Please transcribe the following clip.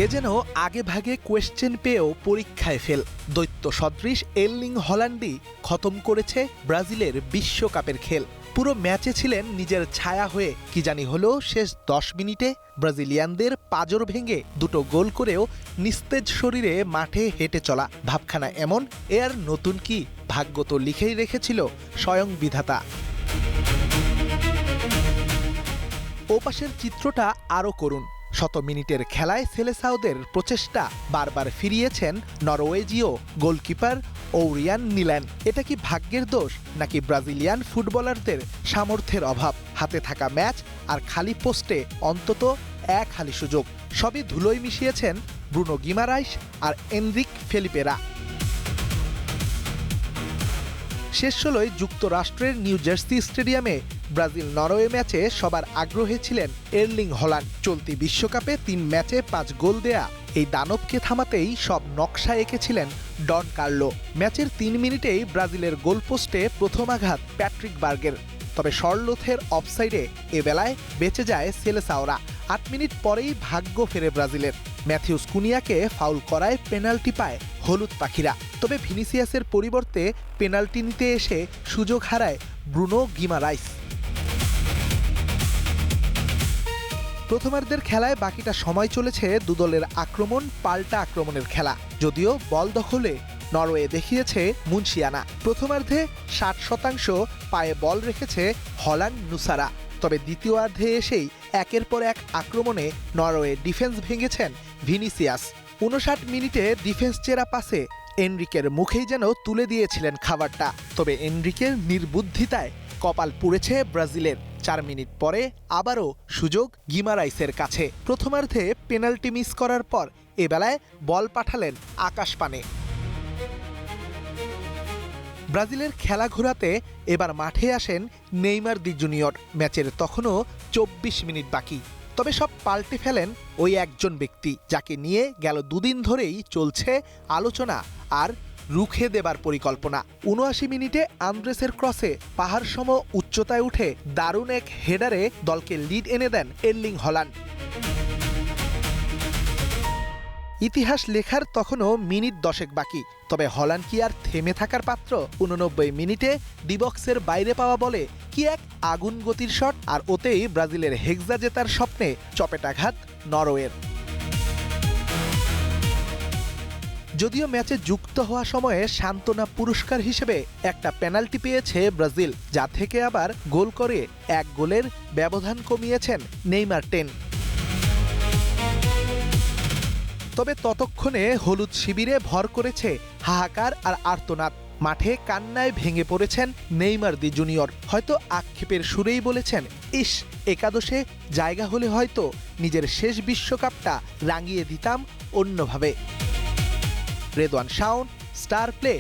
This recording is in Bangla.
এ যেন আগে ভাগে কোয়েশ্চেন পেয়েও পরীক্ষায় ফেল। দৈত্য সদৃশ এর্লিং হল্যান্ডই খতম করেছে ব্রাজিলের বিশ্বকাপের খেল। পুরো ম্যাচে ছিলেন নিজের ছায়া হয়ে। কি জানি হলো শেষ 10 মিনিটে ব্রাজিলিয়ানদের পাঁজর ভেঙে দুটো গোল করেও নিস্তেজ শরীরে মাঠে হেঁটে চলা। ভাবখানা এমন, এ আর নতুন কি, ভাগ্য তো লিখেই রেখেছিল স্বয়ং বিধাতা। ওপাশের চিত্রটা আরও করুন। 100 মিনিটের খেলায় সেলেসাওদের প্রচেষ্টা বারবার ফিরিয়েছেন নরওয়েজীয় গোলকিপার ওরিয়ান নিল্যান্ড। এটা কি ভাগ্যের দোষ নাকি ব্রাজিলিয়ান ফুটবলারদের সামর্থ্যের অভাব? হাতে থাকা ম্যাচ আর খালি পোস্টে অন্তত এক হালি সুযোগ, সবই ধুলোয় মিশিয়েছেন ব্রুনো গিমারাইস আর এনরিক ফেলিপেরা। শেষ 16য় যুক্তরাষ্ট্রের নিউ জার্সি স্টেডিয়ামে ব্রাজিল নরওয়ে ম্যাচে সবার আগ্রহে ছিলেন এর্লিং হল্যান্ড। চলতি বিশ্বকাপে 3 ম্যাচে 5 গোল দেয়া এই দানবকে থামাতেই সব নকশা এঁকেছিলেন ডন কার্লো। ম্যাচের 3 মিনিটেই ব্রাজিলের গোলপোস্টে প্রথম আঘাত প্যাট্রিক বার্গের। তবে শর্লথের অফসাইডে এ বেলায় বেঁচে যায় সেলেসাওরা। 8 মিনিট পরেই ভাগ্য ফেরে ব্রাজিলের। ম্যাথিউস কুনিয়াকে ফাউল করায় পেনাল্টি পায় হলুদ পাখিরা। তবে ভিনিসিয়াসের পরিবর্তে পেনাল্টি নিতে এসে সুযোগ হারায় ব্রুনো গিমারাইস। প্রথমার্ধের খেলায় বাকিটা সময় চলেছে দুদলের আক্রমণ পাল্টা আক্রমণের খেলা। যদিও বল দখলে নরওয়ে দেখিয়েছে মুনশিয়ানা। প্রথমার্ধে 60% পায়ে বল রেখেছে হল্যান্ড নুসারা। তবে দ্বিতীয়ার্ধে এসেই একের পর এক আক্রমণে নরওয়ে ডিফেন্স ভেঙেছেন ভিনিসিয়াস। 59 মিনিটে ডিফেন্স চেরা পাসে এনরিকের মুখেই যেন তুলে দিয়েছিলেন খাবারটা। তবে এনরিকের নির্বুদ্ধিতায় কপাল পুড়েছে ব্রাজিলের। 4 মিনিট পরে আবারও সুযোগ গিমারাইসের কাছে। প্রথমার্ধে পেনাল্টি মিস করার পর এ বেলায় বল পাঠালেন আকাশপানে। ব্রাজিলের খেলা ঘোরাতে এবার মাঠে আসেন নেইমার দি জুনিয়র। ম্যাচের তখনও 24 মিনিট বাকি। তবে সব পাল্টে ফেলেন ওই একজন ব্যক্তি, যাকে নিয়ে গেল 2 দিন ধরেই চলছে আলোচনা আর রুখে দেবার পরিকল্পনা। 79 মিনিটে আন্দ্রেসের ক্রসে পাহাড়সম উচ্চতায় উঠে দারুণ এক হেডারে দলকে লিড এনে দেন এর্লিং হল্যান্ড। ইতিহাস লেখার তখনও মিনিট 10 বাকি। তবে হল্যান্ড কি আর থেমে থাকার পাত্র? 89 মিনিটে ডিবক্সের বাইরে পাওয়া বলে কি এক আগুন গতির শট, আর ওতেই ব্রাজিলের হেক্সা জেতার স্বপ্নে চপেটাঘাত নরওয়ের। যদিও ম্যাচে যুক্ত হওয়া সময়ে সান্ত্বনা পুরস্কার হিসেবে একটা পেনাল্টি পেয়েছে ব্রাজিল, যা থেকে আবার গোল করে 1 গোলের ব্যবধান কমিয়েছেন নেইমার 10। তবে ততক্ষণে হলুদ শিবিরে ভর করেছে হাহাকার আর আর্তনাদ। মাঠে কান্নায় ভেঙে পড়েছেন নেইমার দি জুনিয়র। হয়তো আক্ষেপের সুরেই বলেছেন, ইস, একাদশে জায়গা হলে হয়তো নিজের শেষ বিশ্বকাপটা রাঙিয়ে দিতাম অন্যভাবে। Redwan Shaon, star play.